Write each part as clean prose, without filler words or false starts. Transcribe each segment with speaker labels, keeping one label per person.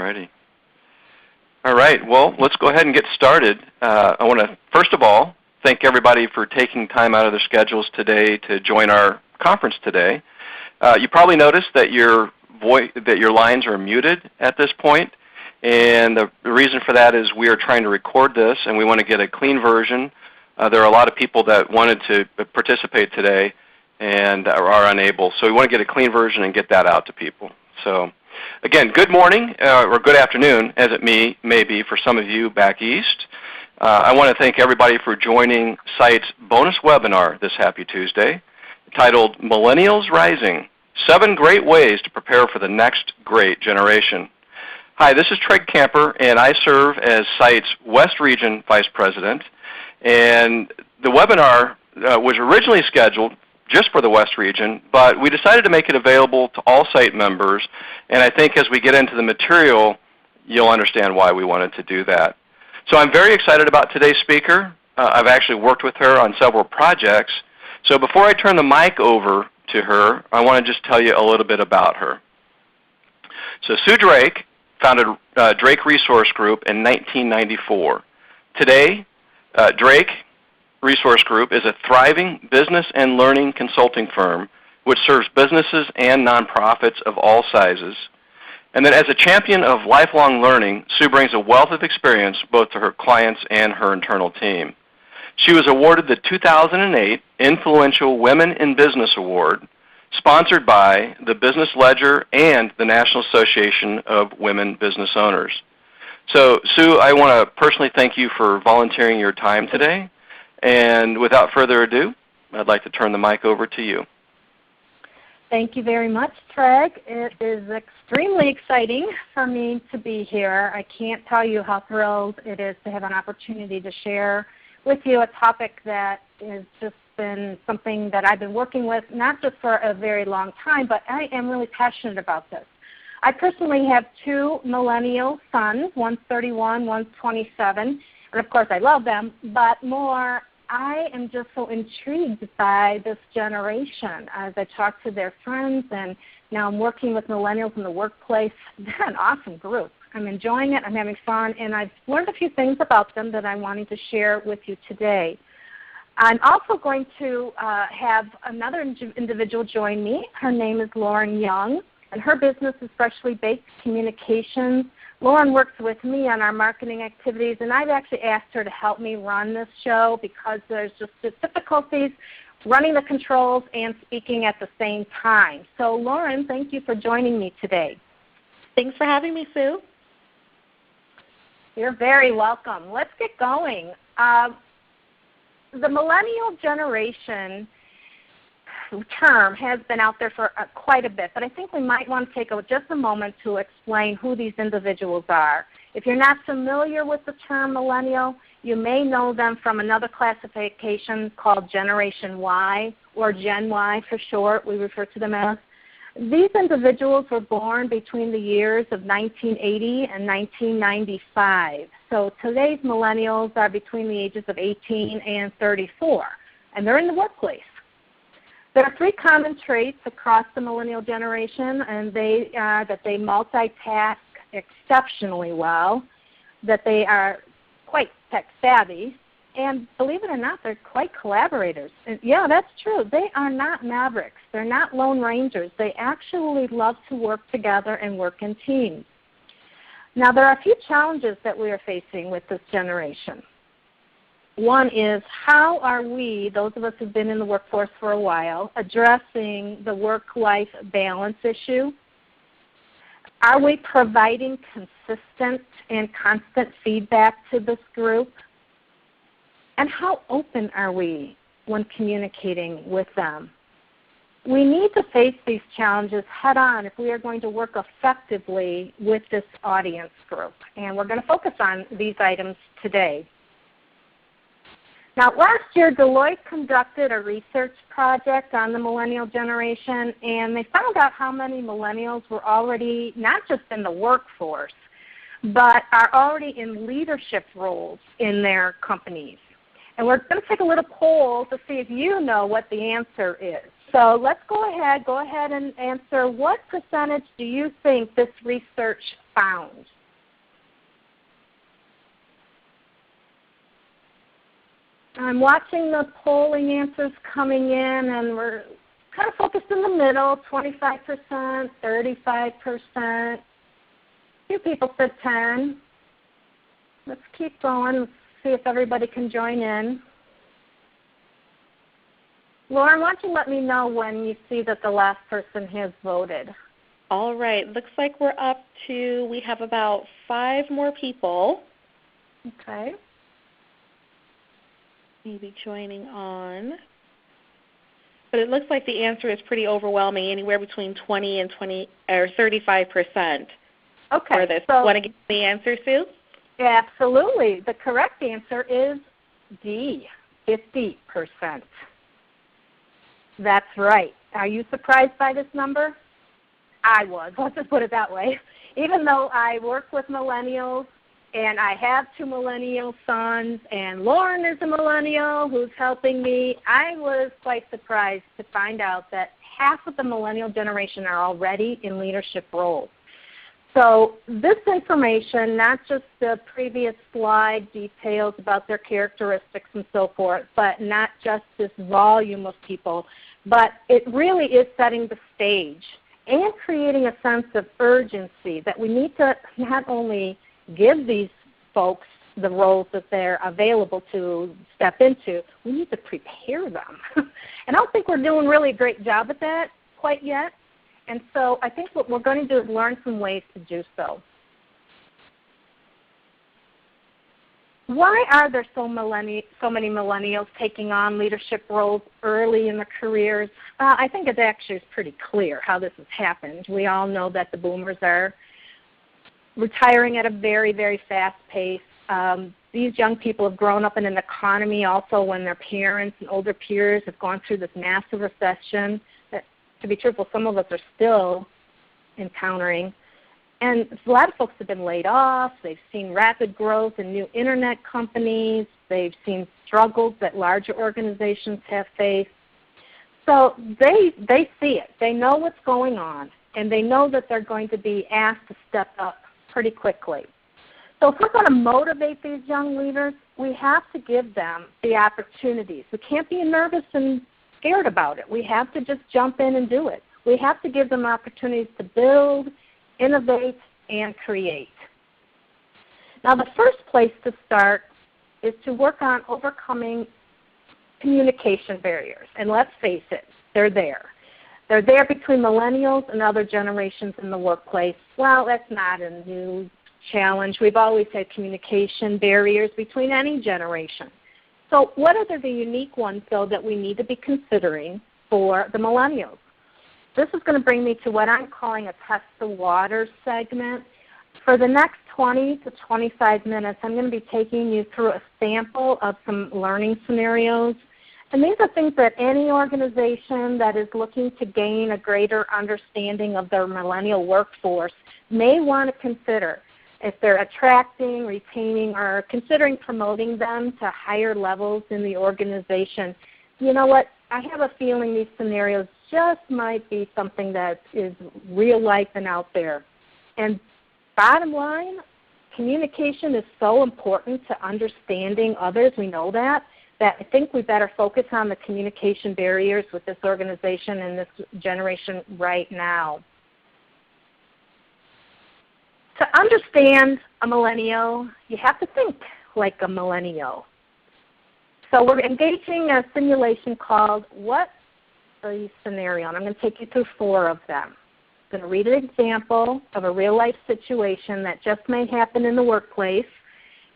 Speaker 1: righty. All right, well, let's go ahead and get started. I want to, first of all, thank everybody for taking time out of their schedules today to join our conference today. You probably noticed that your lines are muted at this point, and the reason for that is we are trying to record this, and we want to get a clean version. There are a lot of people that wanted to participate today and are unable, so we want to get a clean version and get that out to people. So, again, good morning, or good afternoon, as it may be for some of you back east. I want to thank everybody for joining CITE's bonus webinar this Happy Tuesday, titled Millennials Rising, 7 Great Ways to Prepare for the Next Great Generation. Hi, this is Treg Camper, and I serve as CITE's West Region Vice President. And the webinar was originally scheduled just for the West Region, but we decided to make it available to all CITE members, and I think as we get into the material, you'll understand why we wanted to do that. So I'm very excited about today's speaker. I've actually worked with her on several projects. So before I turn the mic over to her, I want to just tell you a little bit about her. So Sue Drake founded Drake Resource Group in 1994. Today, Drake Resource Group is a thriving business and learning consulting firm which serves businesses and nonprofits of all sizes. And then as a champion of lifelong learning, Sue brings a wealth of experience both to her clients and her internal team. She was awarded the 2008 Influential Women in Business Award, sponsored by the Business Ledger and the National Association of Women Business Owners. So, Sue, I want to personally thank you for volunteering your time today. And without further ado, I'd like to turn the mic over to you.
Speaker 2: Thank you very much, Treg. It is extremely exciting for me to be here. I can't tell you how thrilled it is to have an opportunity to share with you a topic that has just been something that I've been working with, not just for a very long time, but I am really passionate about this. I personally have 2 millennial sons, one's 31, one's 27, and of course I love them, but more, I am just so intrigued by this generation as I talk to their friends, and now I'm working with millennials in the workplace. They're an awesome group. I'm enjoying it, I'm having fun, and I've learned a few things about them that I'm wanting to share with you today. I'm also going to have another individual join me. Her name is Lauren Young, and her business is Freshly Baked Communications. Lauren works with me on our marketing activities, and I've actually asked her to help me run this show because there's just difficulties running the controls and speaking at the same time. So Lauren, thank you for joining me today.
Speaker 3: Thanks for having me, Sue.
Speaker 2: You're very welcome. Let's get going. The millennial generation term has been out there for quite a bit, but I think we might want to take just a moment to explain who these individuals are. If you're not familiar with the term millennial, you may know them from another classification called Generation Y, or Gen Y for short, we refer to them as. These individuals were born between the years of 1980 and 1995. So today's millennials are between the ages of 18 and 34, and they're in the workplace. There are 3 common traits across the millennial generation, and they are that they multitask exceptionally well, that they are quite tech savvy, and believe it or not, they're quite collaborators. And yeah, that's true. They are not mavericks. They're not lone rangers. They actually love to work together and work in teams. Now, there are a few challenges that we are facing with this generation. One is, how are we, those of us who've been in the workforce for a while, addressing the work-life balance issue? Are we providing consistent and constant feedback to this group? And how open are we when communicating with them? We need to face these challenges head-on if we are going to work effectively with this audience group. And we're going to focus on these items today. Now, last year, Deloitte conducted a research project on the millennial generation, and they found out how many millennials were already not just in the workforce, but are already in leadership roles in their companies. And we're going to take a little poll to see if you know what the answer is. So let's go ahead and answer, what percentage do you think this research found? I'm watching the polling answers coming in, and we're kind of focused in the middle, 25%, 35%. A few people said 10. Let's keep going. Let's see if everybody can join in. Lauren, why don't you let me know when you see that the last person has voted?
Speaker 3: All right. Looks like we're up to, we have about 5 more people.
Speaker 2: Okay.
Speaker 3: Maybe joining on. But it looks like the answer is pretty overwhelming, anywhere between 20 and 35%.
Speaker 2: Okay.
Speaker 3: For this. Want to give the answer, Sue?
Speaker 2: Absolutely. The correct answer is D, 50%. That's right. Are you surprised by this number? I was. Let's just put it that way. Even though I work with millennials, and I have 2 millennial sons, and Lauren is a millennial who's helping me, I was quite surprised to find out that half of the millennial generation are already in leadership roles. So this information, not just the previous slide details about their characteristics and so forth, but not just this volume of people, but it really is setting the stage and creating a sense of urgency that we need to not only give these folks the roles that they're available to step into, we need to prepare them. And I don't think we're doing really a great job at that quite yet. And so I think what we're going to do is learn some ways to do so. Why are there so many millennials taking on leadership roles early in their careers? I think it actually is pretty clear how this has happened. We all know that the boomers are retiring at a very, very fast pace. These young people have grown up in an economy also when their parents and older peers have gone through this massive recession that, to be truthful, some of us are still encountering. And a lot of folks have been laid off. They've seen rapid growth in new internet companies. They've seen struggles that larger organizations have faced. So they see it. They know what's going on, and they know that they're going to be asked to step up pretty quickly. So if we're going to motivate these young leaders, we have to give them the opportunities. We can't be nervous and scared about it. We have to just jump in and do it. We have to give them opportunities to build, innovate, and create. Now, the first place to start is to work on overcoming communication barriers. And let's face it, they're there. They're there between millennials and other generations in the workplace. Well, that's not a new challenge. We've always had communication barriers between any generation. So what are the unique ones, though, that we need to be considering for the millennials? This is going to bring me to what I'm calling a test the waters segment. For the next 20 to 25 minutes, I'm going to be taking you through a sample of some learning scenarios. And these are things that any organization that is looking to gain a greater understanding of their millennial workforce may want to consider if they're attracting, retaining, or considering promoting them to higher levels in the organization. You know what? I have a feeling these scenarios just might be something that is real life and out there. And bottom line, communication is so important to understanding others. We know that I think we better focus on the communication barriers with this organization and this generation right now. To understand a millennial, you have to think like a millennial. So we're engaging a simulation called What's the Scenario? And I'm going to take you through 4 of them. I'm going to read an example of a real-life situation that just may happen in the workplace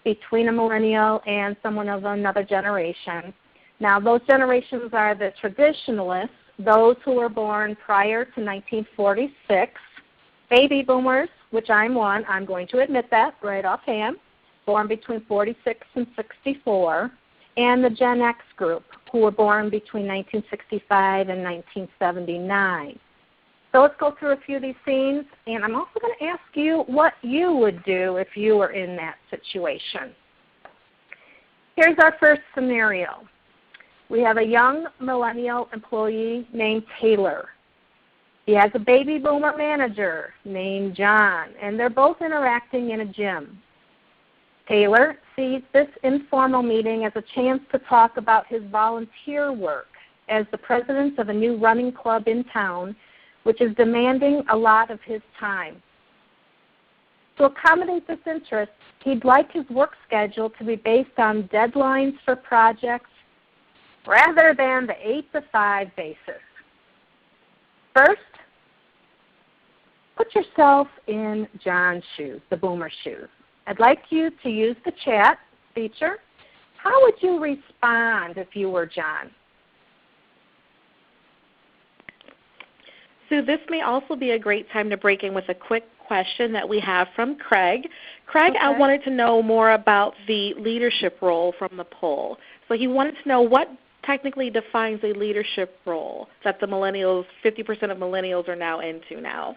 Speaker 2: between a millennial and someone of another generation. Now, those generations are the traditionalists, those who were born prior to 1946, baby boomers, which I'm one. I'm going to admit that right offhand, born between 46 and 64, and the Gen X group, who were born between 1965 and 1979. So let's go through a few of these scenes, and I'm also going to ask you what you would do if you were in that situation. Here's our first scenario. We have a young millennial employee named Taylor. He has a baby boomer manager named John, and they're both interacting in a gym. Taylor sees this informal meeting as a chance to talk about his volunteer work as the president of a new running club in town, which is demanding a lot of his time. To accommodate this interest, he'd like his work schedule to be based on deadlines for projects rather than the 8 to 5 basis. First, put yourself in John's shoes, the boomer shoes. I'd like you to use the chat feature. How would you respond if you were John?
Speaker 3: Sue, this may also be a great time to break in with a quick question that we have from Craig. Craig,
Speaker 2: okay.
Speaker 3: I wanted to know more about the leadership role from the poll. So he wanted to know what technically defines a leadership role that the millennials, 50% of millennials are now into now.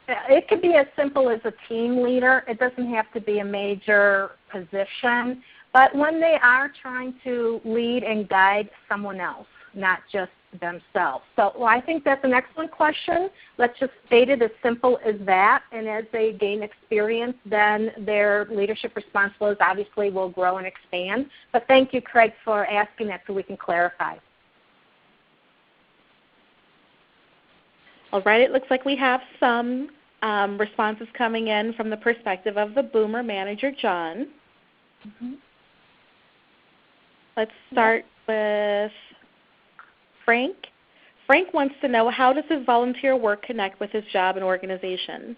Speaker 2: It could be as simple as a team leader. It doesn't have to be a major position. But when they are trying to lead and guide someone else, not just themselves. So I think that's an excellent question. Let's just state it as simple as that. And as they gain experience, then their leadership responsibilities obviously will grow and expand. But thank you, Craig, for asking that so we can clarify.
Speaker 3: All right, it looks like we have some responses coming in from the perspective of the boomer manager, John.
Speaker 2: Mm-hmm.
Speaker 3: Let's start with Frank. Frank wants to know, how does his volunteer work connect with his job and organization?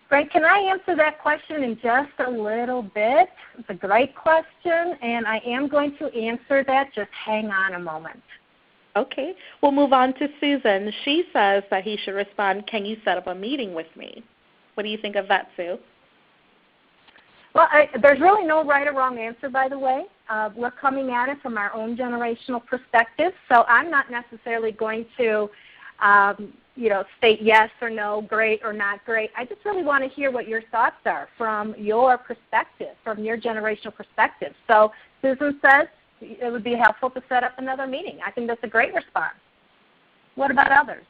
Speaker 2: Frank, can I answer that question in just a little bit? It's a great question, and I am going to answer that. Just hang on a moment.
Speaker 3: Okay. We'll move on to Susan. She says that he should respond, can you set up a meeting with me? What do you think of that, Sue?
Speaker 2: Well, there's really no right or wrong answer, by the way. We're coming at it from our own generational perspective, so I'm not necessarily going to state yes or no, great or not great. I just really want to hear what your thoughts are from your perspective, from your generational perspective. So Susan says it would be helpful to set up another meeting. I think that's a great response. What about others?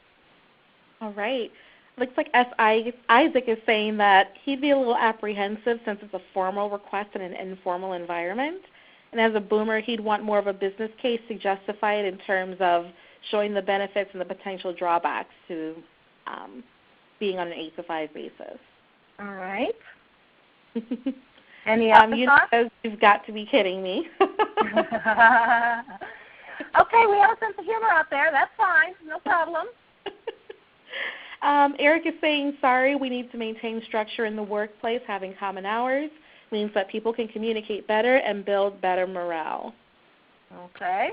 Speaker 3: All right. Looks like Isaac is saying that he'd be a little apprehensive since it's a formal request in an informal environment. And as a boomer, he'd want more of a business case to justify it in terms of showing the benefits and the potential drawbacks to being on an 8 to 5 basis.
Speaker 2: All right. Any other thoughts?
Speaker 3: You've got to be kidding me.
Speaker 2: Okay, we have a sense of humor out there. That's fine. No problem.
Speaker 3: Eric is saying, sorry, we need to maintain structure in the workplace. Having common hours means that people can communicate better and build better morale.
Speaker 2: Okay.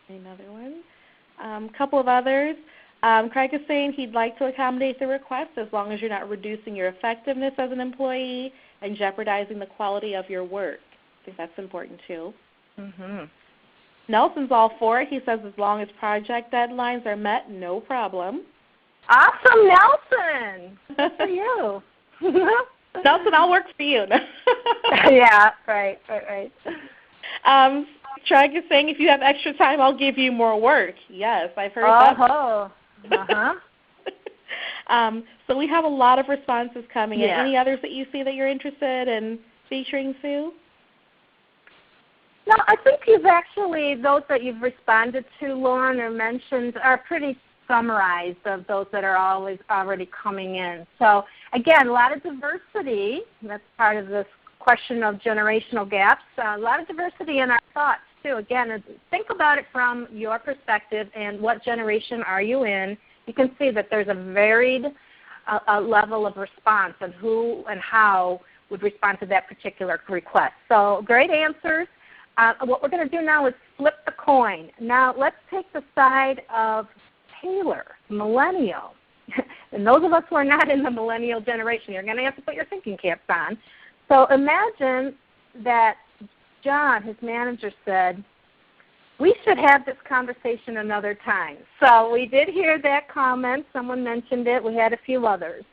Speaker 3: Another one. A couple of others. Craig is saying he'd like to accommodate the request as long as you're not reducing your effectiveness as an employee and jeopardizing the quality of your work. I think that's important too.
Speaker 2: Mm-hmm.
Speaker 3: Nelson's all for it. He says as long as project deadlines are met, no problem.
Speaker 2: Awesome, Nelson. Good for you.
Speaker 3: Nelson, I'll work for you.
Speaker 2: Yeah, right.
Speaker 3: Craig is saying if you have extra time, I'll give you more work. Yes, I've heard that.
Speaker 2: Oh, uh-huh.
Speaker 3: So we have a lot of responses coming in.
Speaker 2: Yeah.
Speaker 3: Any others that you see that you're interested in featuring, Sue?
Speaker 2: No, I think those that you've responded to, Lauren, or mentioned are pretty summarized of those that are already coming in. So, again, a lot of diversity. That's part of this question of generational gaps. A lot of diversity in our thoughts, too. Again, think about it from your perspective and what generation are you in. You can see that there's a varied level of response on who and how would respond to that particular request. So great answers. What we're going to do now is flip the coin. Now let's take the side of Taylor, millennial. And those of us who are not in the millennial generation, you're going to have to put your thinking caps on. So imagine that John, his manager, said, we should have this conversation another time. So we did hear that comment. Someone mentioned it. We had a few others.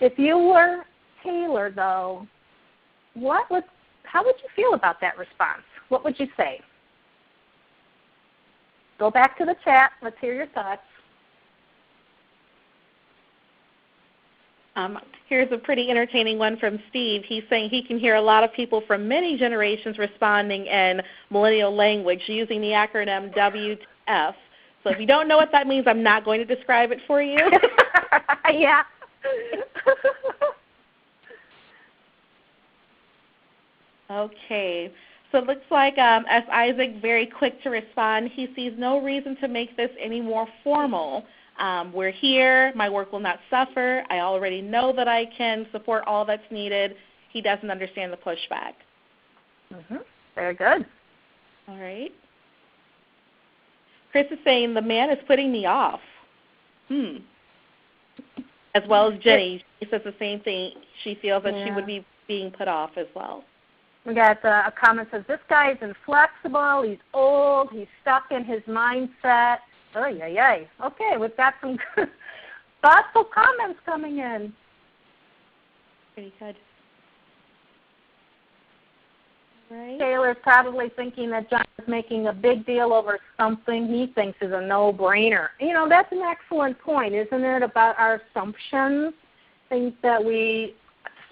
Speaker 2: If you were Taylor, though, how would you feel about that response? What would you say? Go back to the chat. Let's hear your thoughts.
Speaker 3: Here's a pretty entertaining one from Steve. He's saying he can hear a lot of people from many generations responding in millennial language using the acronym WTF. So if you don't know what that means, I'm not going to describe it for you.
Speaker 2: Yeah.
Speaker 3: Okay. So it looks like as Isaac, very quick to respond, he sees no reason to make this any more formal. We're here. My work will not suffer. I already know that I can support all that's needed. He doesn't understand the pushback.
Speaker 2: Very good.
Speaker 3: All right. Chris is saying the man is putting me off. As well as Jenny. She says the same thing. She feels that she would be being put off as well.
Speaker 2: We got a comment that says, this guy is inflexible, he's old, he's stuck in his mindset. Okay, we've got some thoughtful comments coming in.
Speaker 3: Pretty good. Right.
Speaker 2: Taylor's probably thinking that John is making a big deal over something he thinks is a no-brainer. You know, that's an excellent point, isn't it, about our assumptions, things that we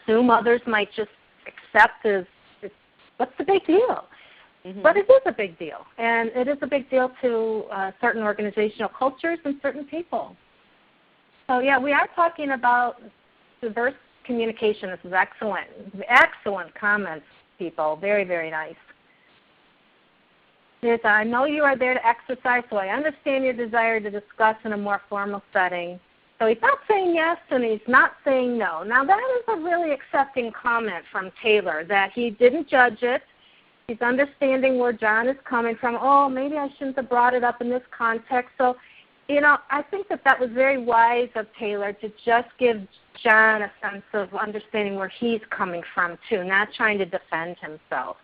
Speaker 2: assume others might just accept as, what's the big deal? But it is a big deal, and it is a big deal to certain organizational cultures and certain people. So, yeah, we are talking about diverse communication. This is excellent. Excellent comments, people. Very, very nice. I know you are there to exercise, so I understand your desire to discuss in a more formal setting. So he's not saying yes and he's not saying no. Now that is a really accepting comment from Taylor, that he didn't judge it. He's understanding where John is coming from. Oh, maybe I shouldn't have brought it up in this context. So, you know, I think that was very wise of Taylor to just give John a sense of understanding where he's coming from too, not trying to defend himself.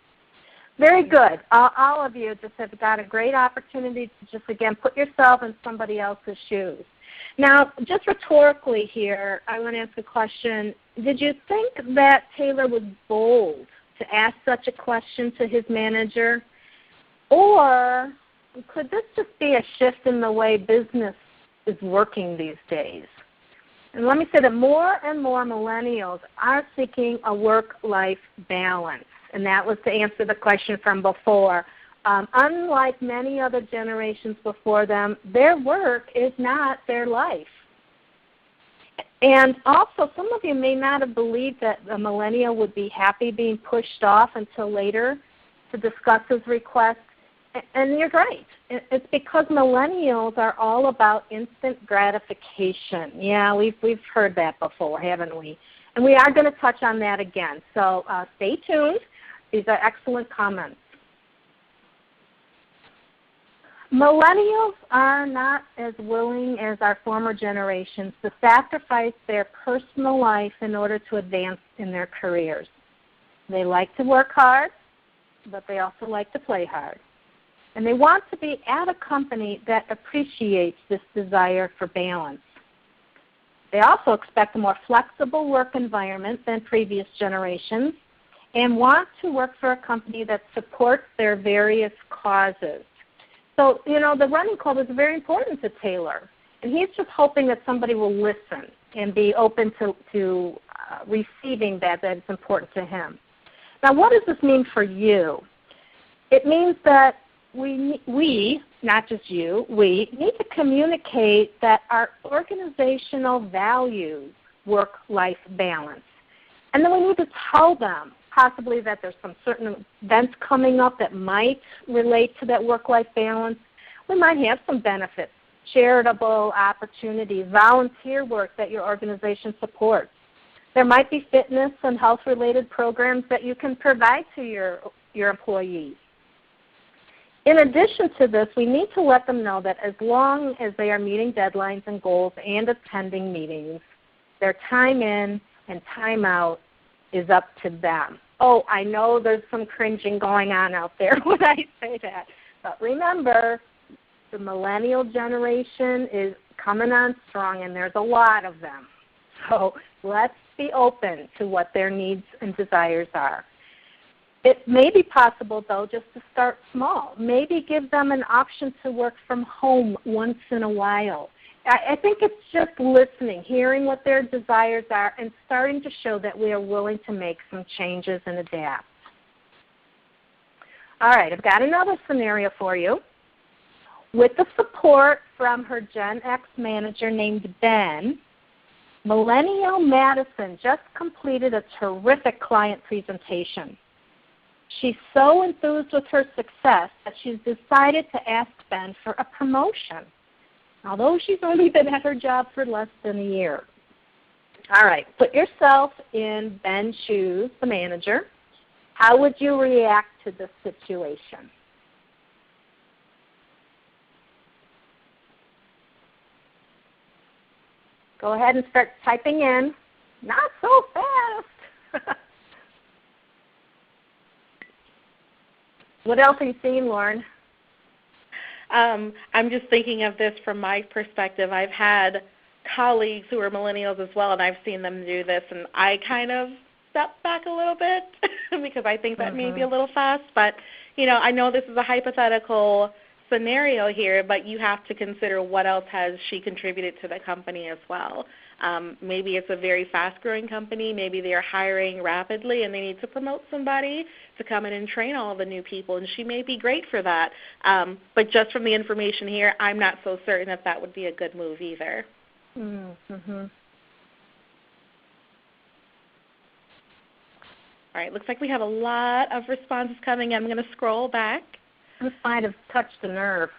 Speaker 2: Very good. All of you just have got a great opportunity to just, again, put yourself in somebody else's shoes. Now, just rhetorically here, I want to ask a question. Did you think that Taylor was bold to ask such a question to his manager? Or could this just be a shift in the way business is working these days? And let me say that more and more millennials are seeking a work-life balance. And that was to answer the question from before. Unlike many other generations before them, their work is not their life. And also, some of you may not have believed that a millennial would be happy being pushed off until later to discuss his request. And you're right. It's because millennials are all about instant gratification. Yeah, we've heard that before, haven't we? And we are going to touch on that again. So stay tuned. These are excellent comments. Millennials are not as willing as our former generations to sacrifice their personal life in order to advance in their careers. They like to work hard, but they also like to play hard. And they want to be at a company that appreciates this desire for balance. They also expect a more flexible work environment than previous generations and want to work for a company that supports their various causes. So, you know, the running club is very important to Taylor, and he's just hoping that somebody will listen and be open to receiving that is important to him. Now, what does this mean for you? It means that we, not just you, we need to communicate that our organizational values work-life balance. And then we need to tell them possibly that there's some certain events coming up that might relate to that work-life balance. We might have some benefits, charitable opportunities, volunteer work that your organization supports. There might be fitness and health-related programs that you can provide to your employees. In addition to this, we need to let them know that as long as they are meeting deadlines and goals and attending meetings, their time in and time out is up to them. Oh, I know there's some cringing going on out there when I say that. But remember, the millennial generation is coming on strong, and there's a lot of them. So let's be open to what their needs and desires are. It may be possible, though, just to start small. Maybe give them an option to work from home once in a while I think it's just listening, hearing what their desires are, and starting to show that we are willing to make some changes and adapt. All right, I've got another scenario for you. With the support from her Gen X manager named Ben, Millennial Madison just completed a terrific client presentation. She's so enthused with her success that she's decided to ask Ben for a promotion, although she's only been at her job for less than a year. All right, put yourself in Ben's shoes, the manager. How would you react to this situation? Go ahead and start typing in. Not so fast. What else are you seeing, Lauren?
Speaker 3: I'm just thinking of this from my perspective. I've had colleagues who are millennials as well, and I've seen them do this, and I kind of step back a little bit because I think that may be a little fast. But, I know this is a hypothetical scenario here, but you have to consider what else has she contributed to the company as well. Maybe it's a very fast-growing company. Maybe they are hiring rapidly and they need to promote somebody to come in and train all of the new people, and she may be great for that. But just from the information here, I'm not so certain that that would be a good move either.
Speaker 2: Mm-hmm.
Speaker 3: All right, looks like we have a lot of responses coming in. I'm going to scroll back.
Speaker 2: This might have touched a nerve.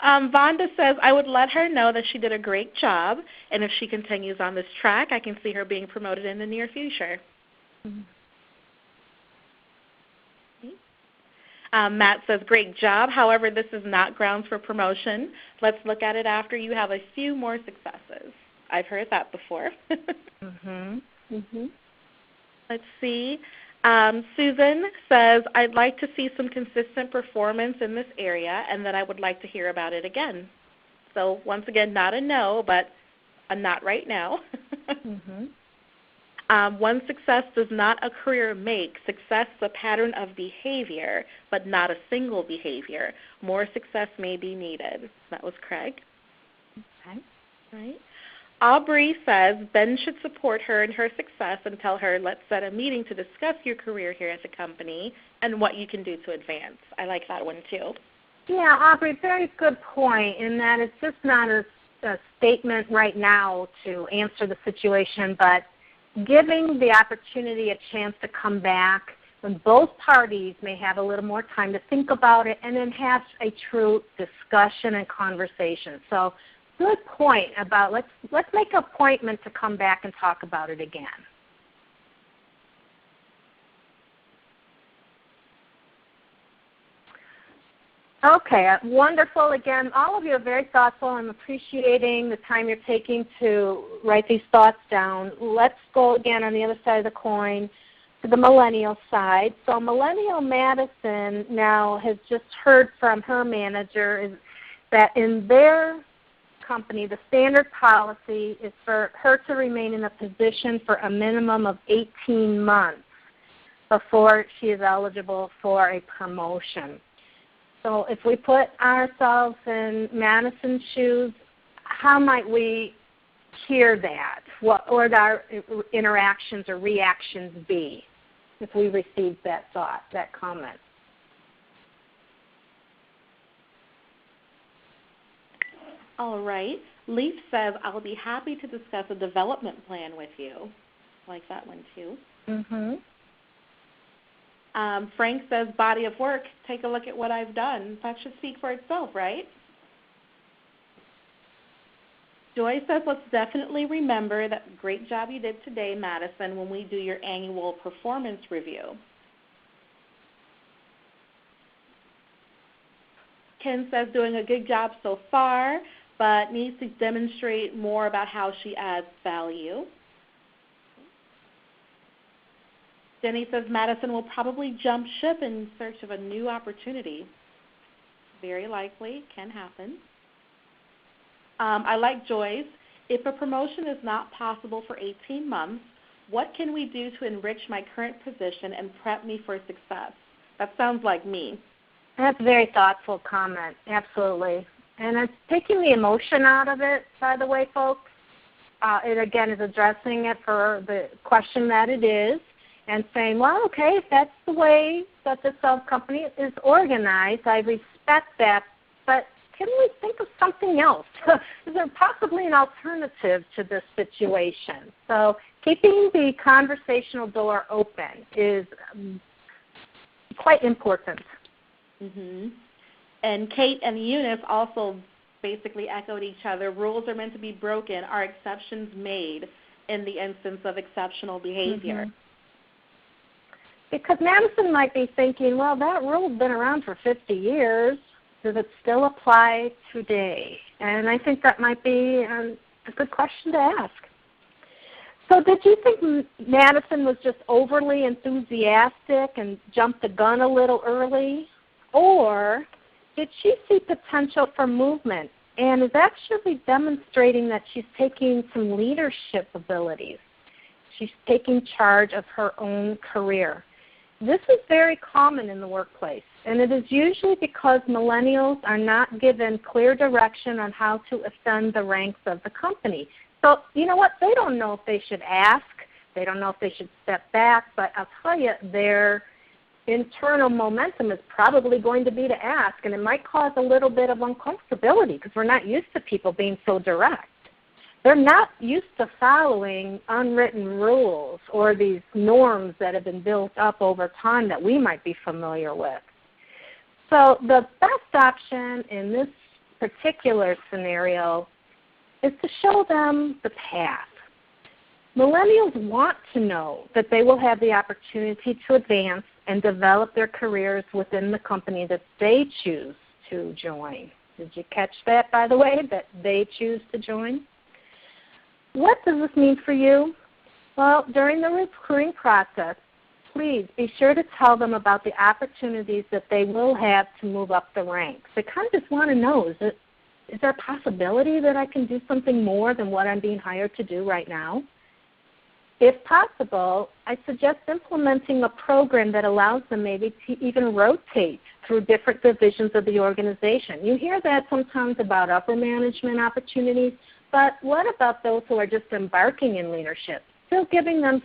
Speaker 3: Vonda says, I would let her know that she did a great job, and if she continues on this track, I can see her being promoted in the near future. Matt says, great job. However, this is not grounds for promotion. Let's look at it after you have a few more successes. I've heard that before. Let's see. Susan says, I'd like to see some consistent performance in this area, and that I would like to hear about it again. So once again, not a no, but a not right now. One success does not a career make. Success is a pattern of behavior, but not a single behavior. More success may be needed. That was Craig.
Speaker 2: Okay.
Speaker 3: Right. Aubrey says, Ben should support her in her success and tell her, let's set a meeting to discuss your career here at the company and what you can do to advance. I like that one too.
Speaker 2: Yeah, Aubrey, very good point in that it's just not a statement right now to answer the situation, but giving the opportunity a chance to come back when both parties may have a little more time to think about it and then have a true discussion and conversation. So good point about let's make an appointment to come back and talk about it again. Okay, wonderful. Again, all of you are very thoughtful. I'm appreciating the time you're taking to write these thoughts down. Let's go again on the other side of the coin to the millennial side. So Millennial Madison now has just heard from her manager is that in their company, the standard policy is for her to remain in a position for a minimum of 18 months before she is eligible for a promotion. So if we put ourselves in Madison's shoes, how might we hear that? What would our interactions or reactions be if we received that thought, that comment?
Speaker 3: All right. Leaf says, I'll be happy to discuss a development plan with you. I like that one too. Frank says, body of work, take a look at what I've done. That should speak for itself, right? Joy says, let's definitely remember that great job you did today, Madison, when we do your annual performance review. Ken says, doing a good job so far, but needs to demonstrate more about how she adds value. Jenny says, Madison will probably jump ship in search of a new opportunity. Very likely, can happen. I like Joy's. If a promotion is not possible for 18 months, what can we do to enrich my current position and prep me for success? That sounds like me.
Speaker 2: That's a very thoughtful comment, absolutely. And it's taking the emotion out of it, by the way, folks. It, again, is addressing it for the question that it is and saying, well, okay, if that's the way that the sub-company is organized, I respect that, but can we think of something else? Is there possibly an alternative to this situation? So keeping the conversational door open is quite important.
Speaker 3: Mm-hmm. And Kate and Eunice also basically echoed each other. Rules are meant to be broken, are exceptions made in the instance of exceptional behavior.
Speaker 2: Mm-hmm. Because Madison might be thinking, well, that rule's been around for 50 years. Does it still apply today? And I think that might be a good question to ask. So did you think Madison was just overly enthusiastic and jumped the gun a little early? Or did she see potential for movement and is actually demonstrating that she's taking some leadership abilities? She's taking charge of her own career. This is very common in the workplace, and it is usually because millennials are not given clear direction on how to ascend the ranks of the company. So you know what? They don't know if they should ask. They don't know if they should step back, but I'll tell you, their internal momentum is probably going to be to ask, and it might cause a little bit of uncomfortability because we're not used to people being so direct. They're not used to following unwritten rules or these norms that have been built up over time that we might be familiar with. So the best option in this particular scenario is to show them the path. Millennials want to know that they will have the opportunity to advance and develop their careers within the company that they choose to join. Did you catch that, by the way, that they choose to join? What does this mean for you? Well, during the recruiting process, please be sure to tell them about the opportunities that they will have to move up the ranks. They kind of just want to know, is there a possibility that I can do something more than what I'm being hired to do right now? If possible, I suggest implementing a program that allows them maybe to even rotate through different divisions of the organization. You hear that sometimes about upper management opportunities, but what about those who are just embarking in leadership? Still giving them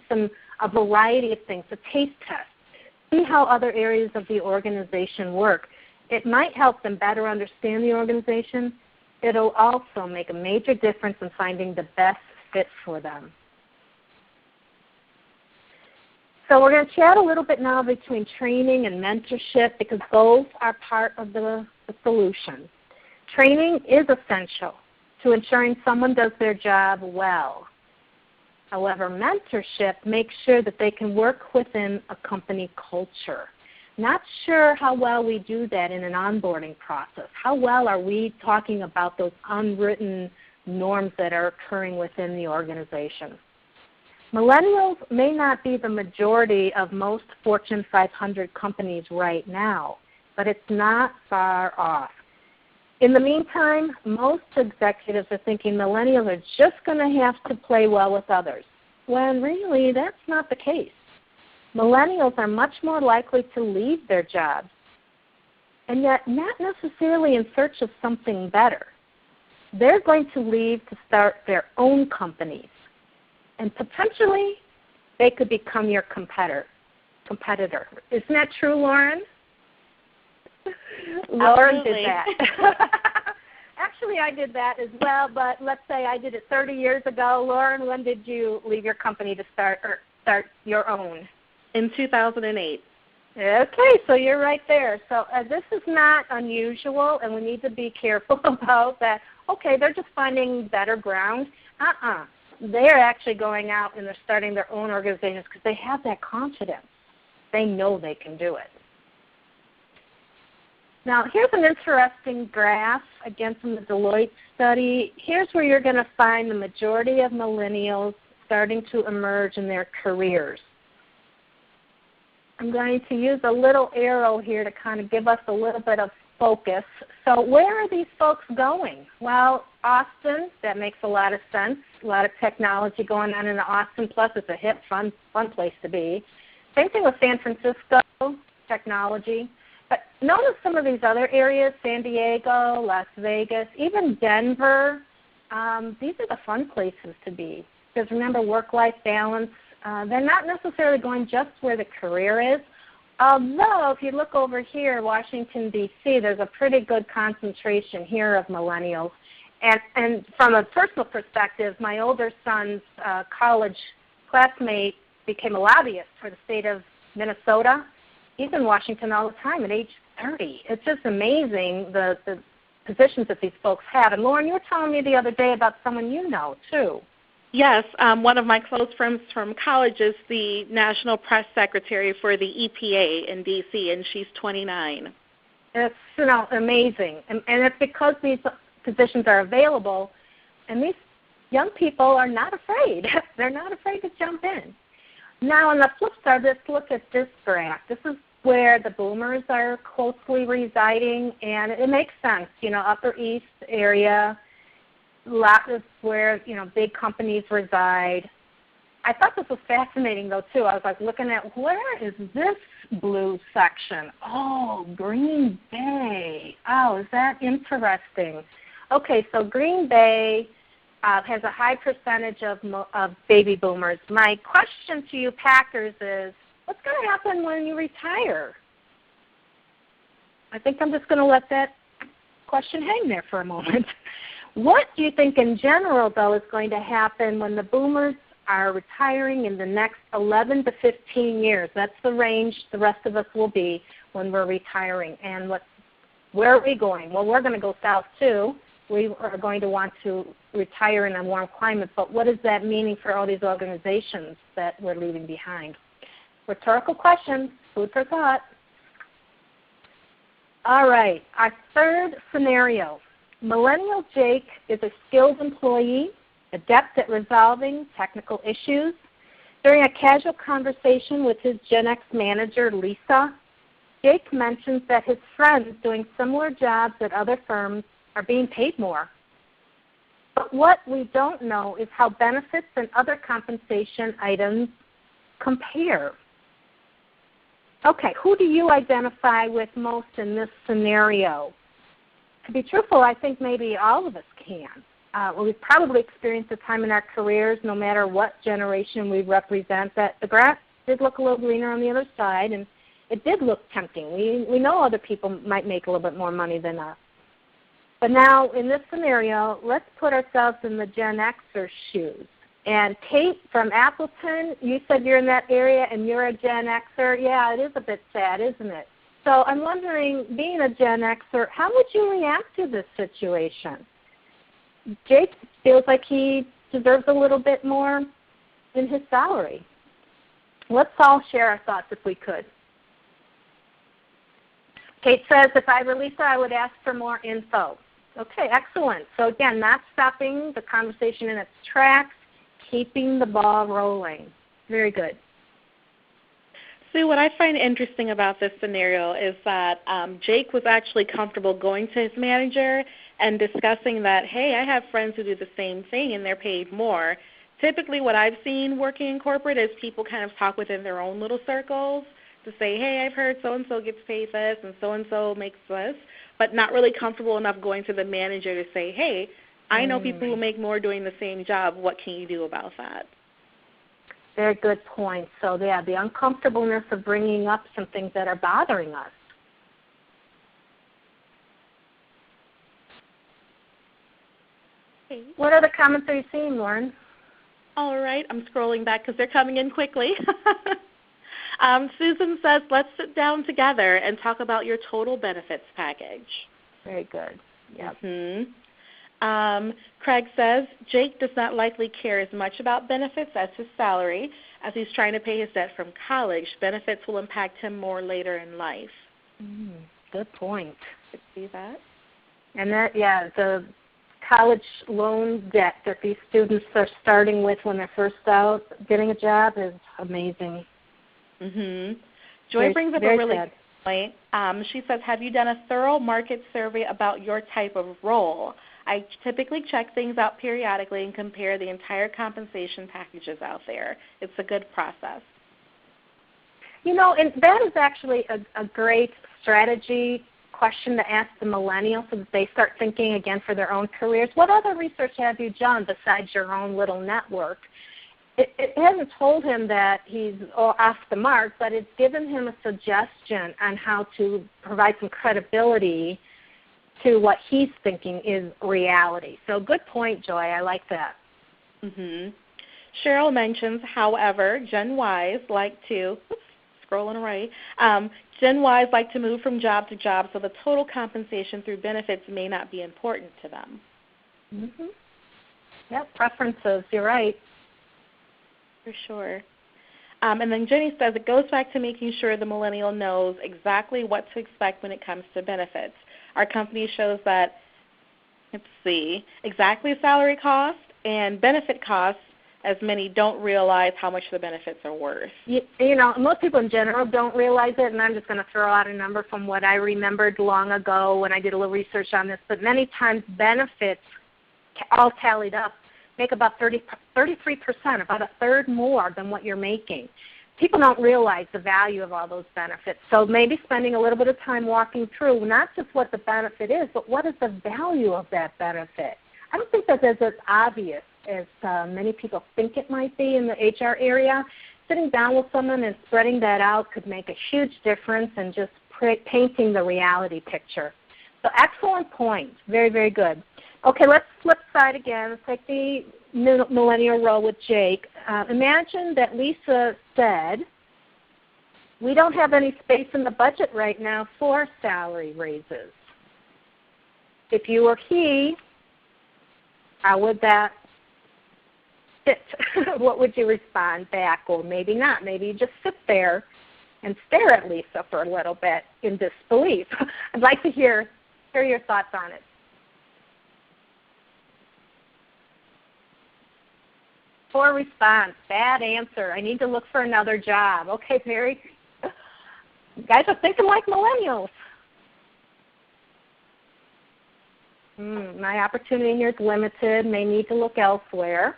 Speaker 2: a variety of things, a taste test. See how other areas of the organization work. It might help them better understand the organization. It'll also make a major difference in finding the best fit for them. So we're going to chat a little bit now between training and mentorship because both are part of the solution. Training is essential to ensuring someone does their job well. However, mentorship makes sure that they can work within a company culture. Not sure how well we do that in an onboarding process. How well are we talking about those unwritten norms that are occurring within the organization? Millennials may not be the majority of most Fortune 500 companies right now, but it's not far off. In the meantime, most executives are thinking millennials are just going to have to play well with others, when really that's not the case. Millennials are much more likely to leave their jobs, and yet not necessarily in search of something better. They're going to leave to start their own companies, and potentially they could become your competitor. Isn't that true, Lauren? Lauren did that. Actually, I did that as well, but let's say I did it 30 years ago. Lauren, when did you leave your company to start your own?
Speaker 3: In 2008.
Speaker 2: Okay, so you're right there. So this is not unusual, and we need to be careful about that. Okay, they're just finding better ground. They're actually going out and they're starting their own organizations because they have that confidence. They know they can do it. Now, here's an interesting graph, again from the Deloitte study. Here's where you're going to find the majority of millennials starting to emerge in their careers. I'm going to use a little arrow here to kind of give us a little bit of focus. So where are these folks going? Well, Austin, that makes a lot of sense. A lot of technology going on in Austin, plus it's a hip, fun place to be. Same thing with San Francisco, technology. But notice some of these other areas, San Diego, Las Vegas, even Denver, these are the fun places to be. Because remember, work-life balance, they're not necessarily going just where the career is. Although, if you look over here, Washington, D.C., there's a pretty good concentration here of millennials. And from a personal perspective, my older son's college classmate became a lobbyist for the state of Minnesota. He's in Washington all the time at age 30. It's just amazing the positions that these folks have. And Lauren, you were telling me the other day about someone you know, too.
Speaker 3: Yes, one of my close friends from college is the National Press Secretary for the EPA in D.C., and she's 29.
Speaker 2: It's amazing. And it's because these positions are available, and these young people are not afraid. They're not afraid to jump in. Now, on the flip side, let's look at this graph. This is where the boomers are closely residing, and it makes sense. Upper East area, a lot of where, big companies reside. I thought this was fascinating, though, too. I was looking at, where is this blue section? Oh, Green Bay. Oh, is that interesting? Okay, so Green Bay has a high percentage of baby boomers. My question to you Packers is, what's going to happen when you retire? I think I'm just going to let that question hang there for a moment. What do you think in general, though, is going to happen when the boomers are retiring in the next 11 to 15 years? That's the range the rest of us will be when we're retiring. And where are we going? Well, we're going to go south, too. We are going to want to retire in a warm climate, but what is that meaning for all these organizations that we're leaving behind? Rhetorical question, food for thought. All right, our third scenario. Millennial Jake is a skilled employee, adept at resolving technical issues. During a casual conversation with his Gen X manager, Lisa, Jake mentions that his friends doing similar jobs at other firms are being paid more. But what we don't know is how benefits and other compensation items compare. Okay, who do you identify with most in this scenario? To be truthful, I think maybe all of us can. We've probably experienced a time in our careers, no matter what generation we represent, that the grass did look a little greener on the other side, and it did look tempting. We know other people might make a little bit more money than us. But now, in this scenario, let's put ourselves in the Gen Xer shoes. And Kate from Appleton, you said you're in that area and you're a Gen Xer. Yeah, it is a bit sad, isn't it? So I'm wondering, being a Gen Xer, how would you react to this situation? Jake feels like he deserves a little bit more in his salary. Let's all share our thoughts if we could. Kate says, if I were Lisa, I would ask for more info. Okay, excellent. So again, not stopping the conversation in its tracks, keeping the ball rolling. Very good.
Speaker 3: Sue, what I find interesting about this scenario is that Jake was actually comfortable going to his manager and discussing that, hey, I have friends who do the same thing and they're paid more. Typically what I've seen working in corporate is people kind of talk within their own little circles to say, hey, I've heard so-and-so gets paid this and so-and-so makes this, but not really comfortable enough going to the manager to say, hey, I know people who make more doing the same job. What can you do about that?
Speaker 2: Very good point. So, yeah, the uncomfortableness of bringing up some things that are bothering us.
Speaker 3: Okay.
Speaker 2: What other comments are you seeing, Lauren?
Speaker 3: All right. I'm scrolling back because they're coming in quickly. Susan says, let's sit down together and talk about your total benefits package.
Speaker 2: Very good. Yep.
Speaker 3: Craig says, Jake does not likely care as much about benefits as his salary, as he's trying to pay his debt from college. Benefits will impact him more later in life.
Speaker 2: Good point.
Speaker 3: See that?
Speaker 2: And that, yeah, the college loan debt that these students are starting with when they're first out getting a job is amazing.
Speaker 3: Joy brings up a really good point. She says, have you done a thorough market survey about your type of role? I typically check things out periodically and compare the entire compensation packages out there. It's a good process.
Speaker 2: You know, and that is actually a great strategy question to ask the millennials so that they start thinking again for their own careers. What other research have you done besides your own little network? It hasn't told him that he's off the mark, but it's given him a suggestion on how to provide some credibility to what he's thinking is reality. So good point, Joy. I like that.
Speaker 3: Cheryl mentions, however, Gen Ys like to, scrolling away, Gen Ys like to move from job to job, so the total compensation through benefits may not be important to them.
Speaker 2: Yep, preferences. You're right.
Speaker 3: For sure. And then Jenny says it goes back to making sure the millennial knows exactly what to expect when it comes to benefits. Our company shows that, exactly salary cost and benefit costs, as many don't realize how much the benefits are worth.
Speaker 2: You know, most people in general don't realize it, and I'm just going to throw out a number from what I remembered long ago when I did a little research on this, but many times benefits all tallied up make about 33%, about a third more than what you're making. People don't realize the value of all those benefits. So maybe spending a little bit of time walking through not just what the benefit is, but what is the value of that benefit. I don't think that is as obvious as many people think it might be in the HR area. Sitting down with someone and spreading that out could make a huge difference in just painting the reality picture. So excellent point. Very, very good. Okay, let's flip side again. Let's take the millennial role with Jake. Imagine that Lisa said, we don't have any space in the budget right now for salary raises. If you were he, how would that fit? What would you respond back? Or maybe not. Maybe you just sit there and stare at Lisa for a little bit in disbelief. I'd like to hear your thoughts on it. Poor response, bad answer. I need to look for another job. Okay, you guys are thinking like millennials. My opportunity here is limited. May need to look elsewhere.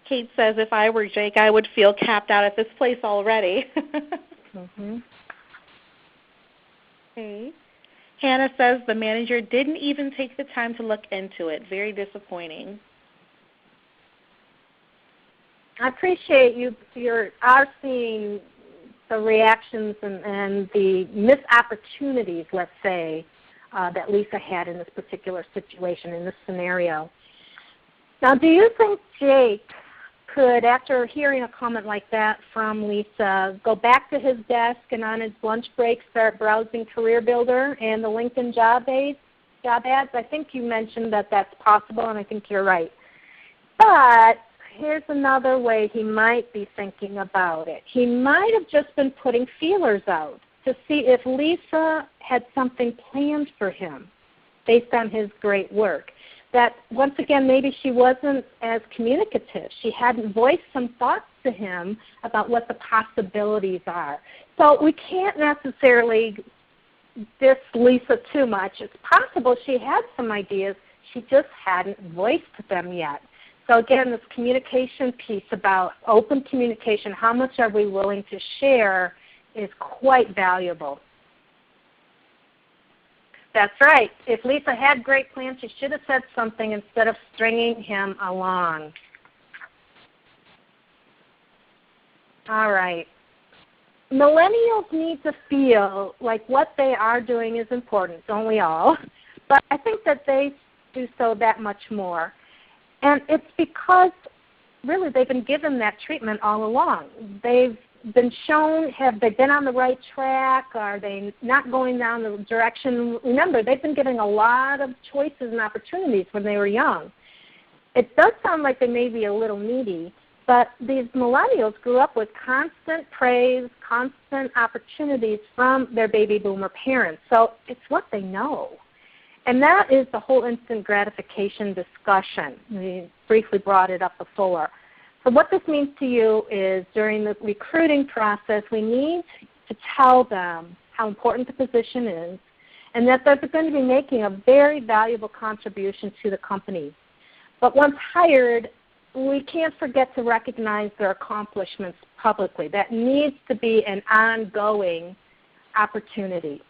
Speaker 3: Kate says, if I were Jake, I would feel capped out at this place already. Okay. Hannah says the manager didn't even take the time to look into it. Very disappointing.
Speaker 2: I appreciate you are seeing the reactions and the missed opportunities, let's say, that Lisa had in this particular situation, in this scenario. Now, do you think Jake could, after hearing a comment like that from Lisa, go back to his desk and on his lunch break start browsing Career Builder and the LinkedIn job ads? I think you mentioned that that's possible, and I think you're right. But here's another way he might be thinking about it. He might have just been putting feelers out to see if Lisa had something planned for him based on his great work. That, once again, maybe she wasn't as communicative. She hadn't voiced some thoughts to him about what the possibilities are. So we can't necessarily diss Lisa too much. It's possible she had some ideas. She just hadn't voiced them yet. So again, this communication piece about open communication, how much are we willing to share, is quite valuable. That's right. If Lisa had great plans, she should have said something instead of stringing him along. All right. Millennials need to feel like what they are doing is important, don't we all? But I think that they do so that much more. And it's because, really, they've been given that treatment all along. They've been shown, have they been on the right track? Are they not going down the direction? Remember, they've been given a lot of choices and opportunities when they were young. It does sound like they may be a little needy, but these millennials grew up with constant praise, constant opportunities from their baby boomer parents. So it's what they know. And that is the whole instant gratification discussion. We briefly brought it up before. So what this means to you is during the recruiting process, we need to tell them how important the position is and that they're going to be making a very valuable contribution to the company. But once hired, we can't forget to recognize their accomplishments publicly. That needs to be an ongoing opportunity.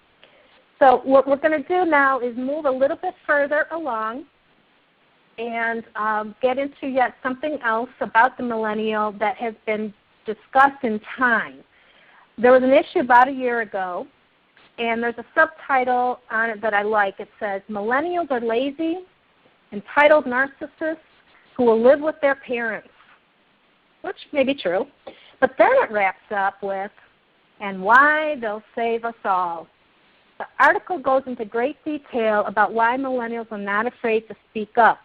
Speaker 2: So what we're going to do now is move a little bit further along and get into yet something else about the millennial that has been discussed in time. There was an issue about a year ago, and there's a subtitle on it that I like. It says, "Millennials are lazy, entitled narcissists who will live with their parents," which may be true. But then it wraps up with, "and why they'll save us all." The article goes into great detail about why millennials are not afraid to speak up.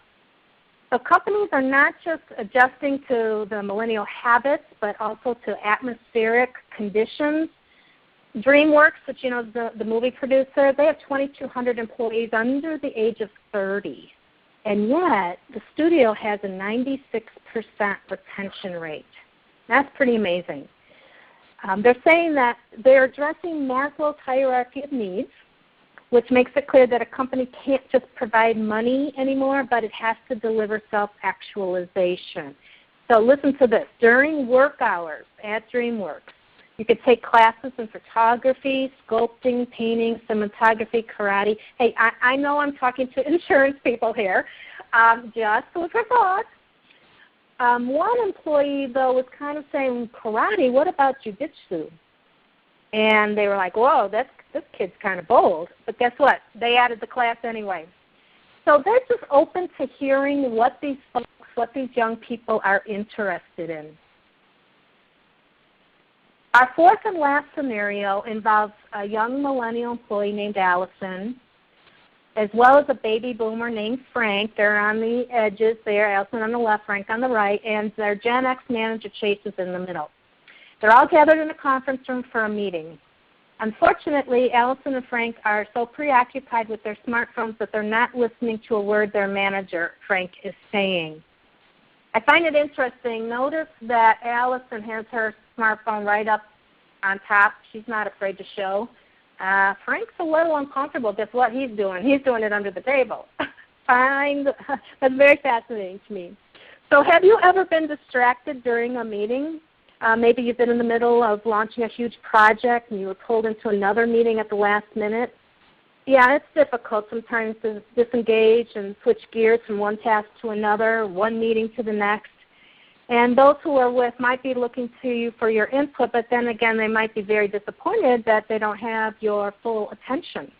Speaker 2: So companies are not just adjusting to the millennial habits, but also to atmospheric conditions. DreamWorks, which you know is the movie producer, they have 2,200 employees under the age of 30. And yet the studio has a 96% retention rate. That's pretty amazing. They're saying that they're addressing Maslow's hierarchy of needs, which makes it clear that a company can't just provide money anymore, but it has to deliver self-actualization. So listen to this. During work hours at DreamWorks, you could take classes in photography, sculpting, painting, cinematography, karate. Hey, I know I'm talking to insurance people here. Just food for thought. One employee, though, was kind of saying, "Karate, what about jiu-jitsu?" And they were like, "Whoa, this kid's kind of bold." But guess what? They added the class anyway. So they're just open to hearing what these folks, what these young people are interested in. Our fourth and last scenario involves a young millennial employee named Allison, as well as a baby boomer named Frank. They're on the edges there, Allison on the left, Frank on the right, and their Gen X manager, Chase, is in the middle. They're all gathered in a conference room for a meeting. Unfortunately, Allison and Frank are so preoccupied with their smartphones that they're not listening to a word their manager, Frank, is saying. I find it interesting. Notice that Allison has her smartphone right up on top. She's not afraid to show. Frank's a little uncomfortable. Guess what he's doing? He's doing it under the table. That's very fascinating to me. So have you ever been distracted during a meeting? Maybe you've been in the middle of launching a huge project and you were pulled into another meeting at the last minute. Yeah, it's difficult sometimes to disengage and switch gears from one task to another, one meeting to the next. And those who are with might be looking to you for your input, but then again, they might be very disappointed that they don't have your full attention.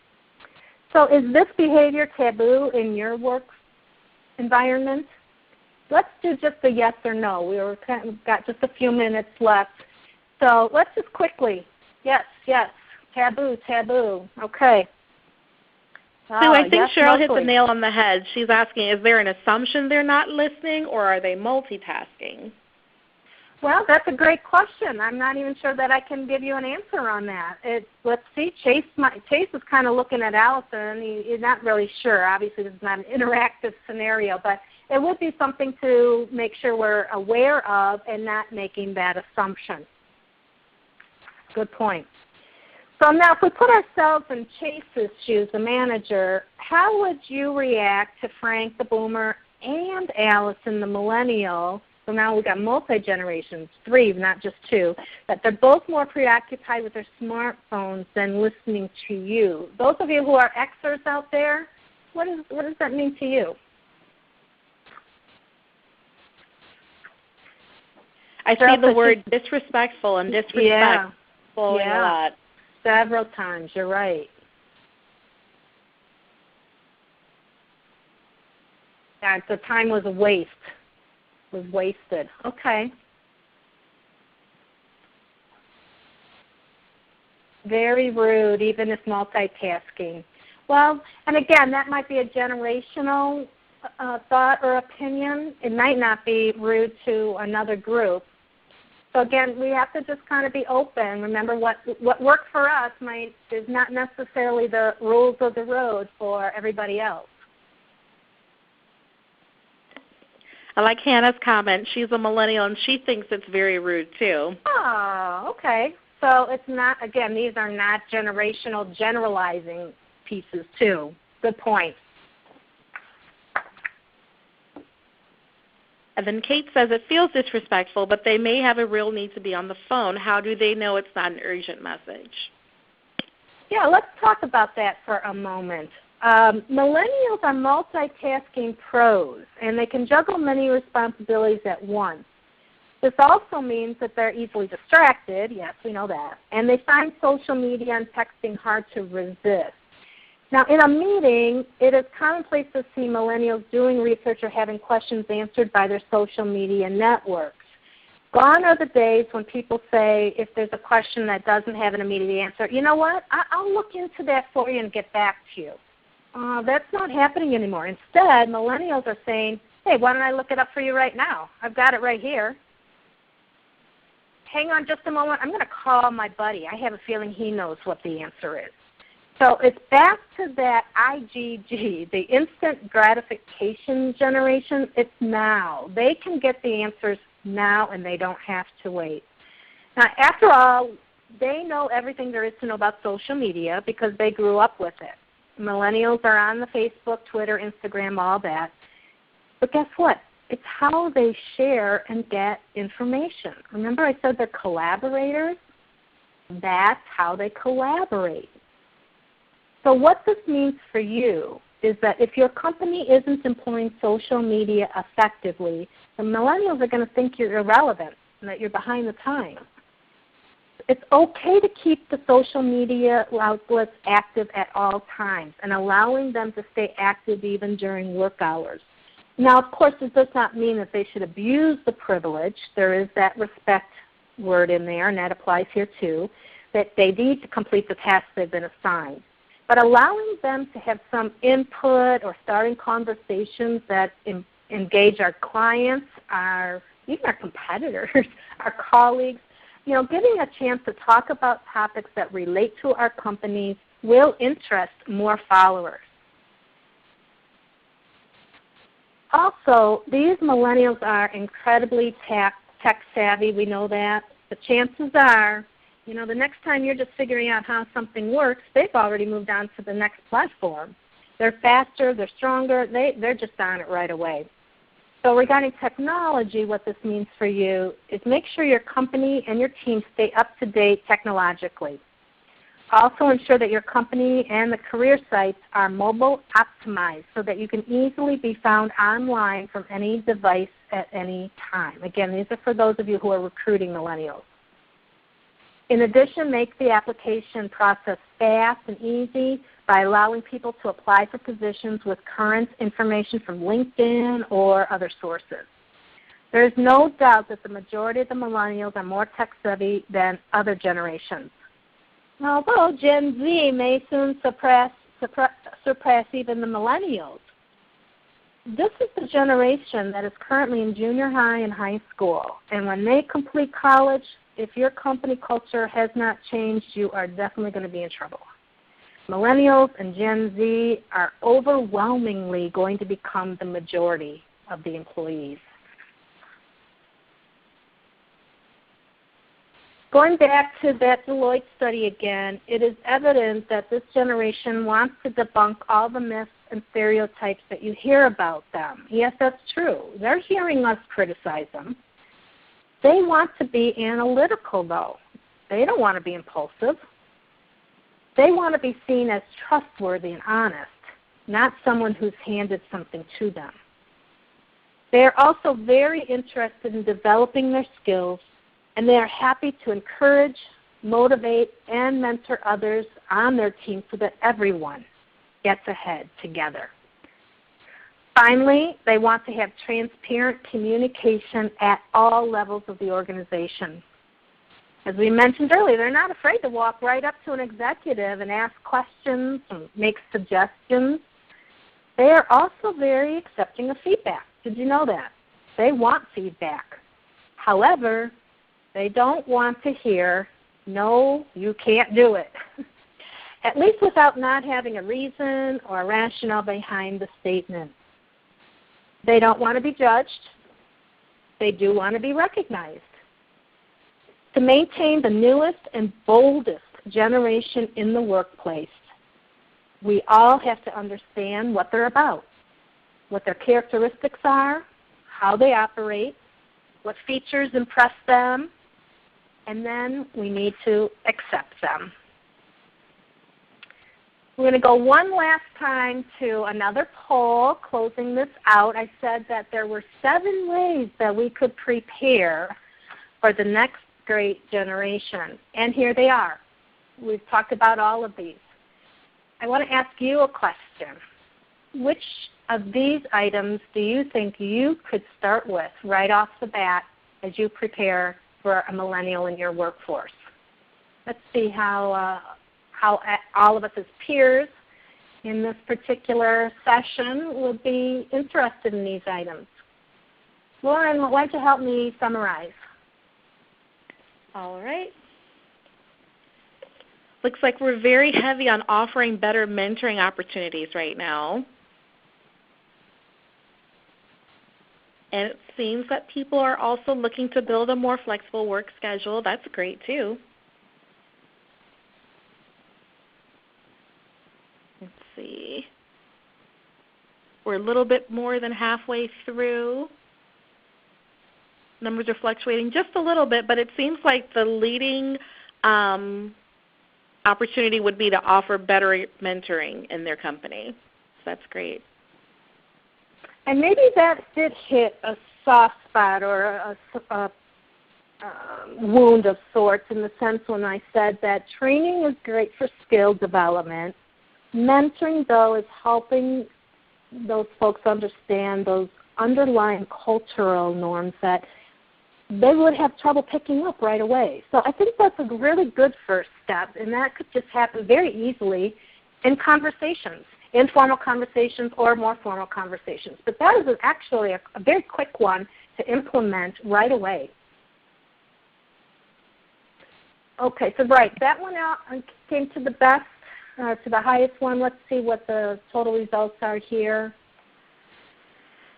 Speaker 2: So is this behavior taboo in your work environment? Let's do just a yes or no. We've got just a few minutes left. So let's just quickly, yes, taboo, okay.
Speaker 3: So I think
Speaker 2: yes,
Speaker 3: Cheryl hit
Speaker 2: mostly.
Speaker 3: the nail on the head. She's asking, is there an assumption they're not listening, or are they multitasking?
Speaker 2: Well, that's a great question. I'm not even sure that I can give you an answer on that. Let's see. Chase is kind of looking at Allison. He's not really sure. Obviously, this is not an interactive scenario, but it would be something to make sure we're aware of and not making that assumption. Good point. So now if we put ourselves in Chase's shoes, the manager, how would you react to Frank the boomer and Allison the millennial? So now we've got multi-generations, 3, not just 2, that they're both more preoccupied with their smartphones than listening to you. Those of you who are Xers out there, what does that mean to you?
Speaker 3: I see the word disrespectful and disrespect flowing a lot.
Speaker 2: Several times, you're right. That the time was a waste. Was wasted. Okay. Very rude, even if multitasking. Well, and again, that might be a generational thought or opinion. It might not be rude to another group. So again, we have to just kind of be open. Remember, what worked for us is not necessarily the rules of the road for everybody else.
Speaker 3: I like Hannah's comment. She's a millennial, and she thinks it's very rude, too.
Speaker 2: Oh, okay. So it's not, again, these are not generational generalizing pieces, too. Good point.
Speaker 3: And then Kate says it feels disrespectful, but they may have a real need to be on the phone. How do they know it's not an urgent message?
Speaker 2: Yeah, let's talk about that for a moment. Millennials are multitasking pros, and they can juggle many responsibilities at once. This also means that they're easily distracted, yes, we know that, and they find social media and texting hard to resist. Now, in a meeting, it is commonplace to see millennials doing research or having questions answered by their social media networks. Gone are the days when people say, if there's a question that doesn't have an immediate answer, you know what, I'll look into that for you and get back to you. That's not happening anymore. Instead, millennials are saying, hey, why don't I look it up for you right now? I've got it right here. Hang on just a moment. I'm going to call my buddy. I have a feeling he knows what the answer is. So it's back to that IGG, the instant gratification generation. It's now. They can get the answers now, and they don't have to wait. Now, after all, they know everything there is to know about social media because they grew up with it. Millennials are on the Facebook, Twitter, Instagram, all that. But guess what? It's how they share and get information. Remember I said they're collaborators? That's how they collaborate. So what this means for you is that if your company isn't employing social media effectively, the millennials are going to think you're irrelevant and that you're behind the times. It's okay to keep the social media outlets active at all times and allowing them to stay active even during work hours. Now, of course, it does not mean that they should abuse the privilege. There is that respect word in there, and that applies here too, that they need to complete the tasks they've been assigned. But allowing them to have some input or starting conversations that engage our clients, even our competitors, our colleagues, giving a chance to talk about topics that relate to our companies will interest more followers. Also, these millennials are incredibly tech savvy. We know that. The chances are, the next time you're just figuring out how something works, they've already moved on to the next platform. They're faster, they're stronger, they're just on it right away. So regarding technology, what this means for you is make sure your company and your team stay up to date technologically. Also ensure that your company and the career sites are mobile optimized so that you can easily be found online from any device at any time. Again, these are for those of you who are recruiting millennials. In addition, make the application process fast and easy by allowing people to apply for positions with current information from LinkedIn or other sources. There is no doubt that the majority of the millennials are more tech-savvy than other generations. Although Gen Z may soon surpass even the millennials. This is the generation that is currently in junior high and high school. And when they complete college, if your company culture has not changed, you are definitely going to be in trouble. Millennials and Gen Z are overwhelmingly going to become the majority of the employees. Going back to that Deloitte study again, it is evident that this generation wants to debunk all the myths and stereotypes that you hear about them. Yes, that's true. They're hearing us criticize them. They want to be analytical, though. They don't want to be impulsive. They want to be seen as trustworthy and honest, not someone who's handed something to them. They are also very interested in developing their skills, and they are happy to encourage, motivate, and mentor others on their team so that everyone gets ahead together. Finally, they want to have transparent communication at all levels of the organization. As we mentioned earlier, they're not afraid to walk right up to an executive and ask questions and make suggestions. They are also very accepting of feedback. Did you know that? They want feedback. However, they don't want to hear, no, you can't do it, at least without not having a reason or a rationale behind the statement. They don't want to be judged. They do want to be recognized. To maintain the newest and boldest generation in the workplace, we all have to understand what they're about, what their characteristics are, how they operate, what features impress them, and then we need to accept them. We're going to go one last time to another poll, closing this out. I said that there were 7 ways that we could prepare for the next great generation, and here they are. We've talked about all of these. I want to ask you a question. Which of these items do you think you could start with right off the bat as you prepare for a millennial in your workforce? Let's see how all of us as peers in this particular session would be interested in these items. Lauren, why don't you help me summarize?
Speaker 3: All right. Looks like we're very heavy on offering better mentoring opportunities right now. And it seems that people are also looking to build a more flexible work schedule. That's great too. Let's see. We're a little bit more than halfway through. Numbers are fluctuating just a little bit, but it seems like the leading opportunity would be to offer better mentoring in their company. So that's great.
Speaker 2: And maybe that did hit a soft spot or a wound of sorts in the sense when I said that training is great for skill development. Mentoring, though, is helping those folks understand those underlying cultural norms that they would have trouble picking up right away. So I think that's a really good first step, and that could just happen very easily in conversations, informal conversations or more formal conversations. But that is actually a very quick one to implement right away. Okay, so right, that one out came to the best, to the highest one. Let's see what the total results are here.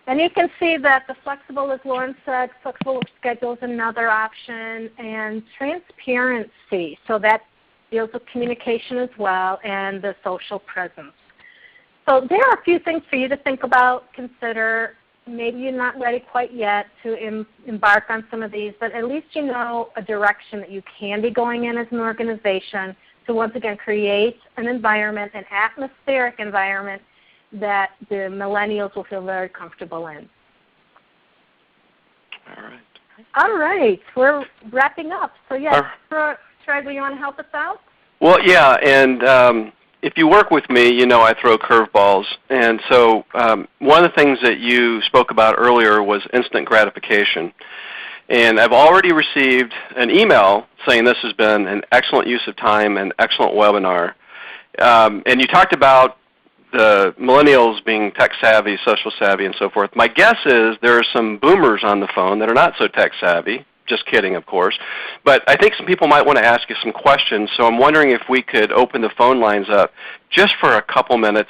Speaker 2: And you can see that the flexible, as Lauren said, flexible schedule is another option, and transparency, so that deals with communication as well, and the social presence. So there are a few things for you to think about, consider. Maybe you're not ready quite yet to embark on some of these, but at least you know a direction that you can be going in as an organization to once again create an environment, an atmospheric environment that the millennials will feel very comfortable in.
Speaker 1: All right.
Speaker 2: All right, we're wrapping up. So yes, Trevor, you want to help us out?
Speaker 1: Well, yeah, and if you work with me, you know I throw curveballs. And so one of the things that you spoke about earlier was instant gratification. And I've already received an email saying this has been an excellent use of time and excellent webinar. And you talked about the millennials being tech savvy, social savvy, and so forth. My guess is there are some boomers on the phone that are not so tech savvy. Just kidding, of course. But I think some people might want to ask you some questions, so I'm wondering if we could open the phone lines up just for a couple minutes